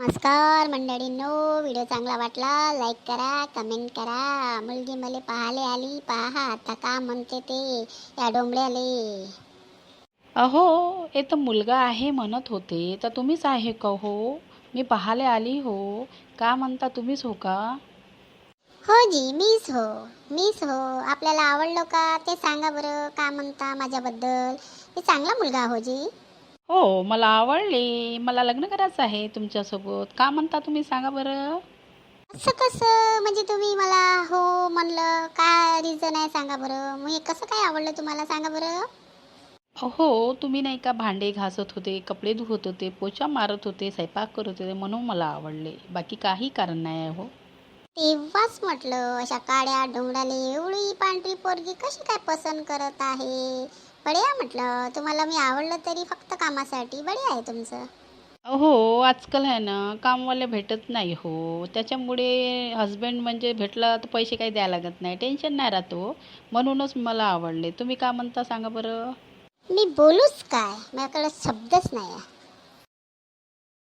नमस्कार मंडळींनो, व्हिडिओ चांगला वाटला लाईक करा, कमेंट करा. मुलगी मला पाहाले आली, पहा आता का म्हणते ते या डोंबळ्याले. अहो, हे तर मुलगा आहे म्हणत होते, तर तुम्हीच आहे का हो? मी पाहायला आली हो. का म्हणता तुम्हीच हो का? हो जी, मीच हो. आपल्याला आवडलो का ते सांगा बरं. का म्हणता माझ्याबद्दल? मी चांगला मुलगा हो जी. हो, मला आवडले. मला लग्न करायचं आहे तुमच्यासोबत. का म्हणता तुम्ही सांगा बरं? असं कसं म्हणजे तुम्ही मला हो म्हणलं, काय रिझन आहे सांगा बरं. मग हे कसं काय आवडलं तुम्हाला सांगा बरं. हो, तुम्ही नाही का भांडे घासत होते, कपडे धुवत होते, पोछा मारत होते, स्वयंपाक करत होते म्हणून मला आवडले. बाकी काही कारण नाही आहे हो. तेव्हाच म्हटलं अशा काळ्या डोंगराला एवढी पांढरी पोरगी कशी काय पसंत करत आहे. बढिया म्हटलं, तुम्हाला मी आवडलं तरी फक्त कामासाठी. बढिया आहे तुमचं. हो, आजकाल आहे ना कामवाले भेटत नाही हो. त्याच्यामुळे हसबंड म्हणजे भेटला तर पैसे काही द्यायला लागत नाही. टेन्शन नाही राहत हो. म्हणूनच मला आवडले. तुम्ही काय म्हणता सांगा बरं? मी बोलूच काय, माझ्याकडे शब्दच नाही आहे.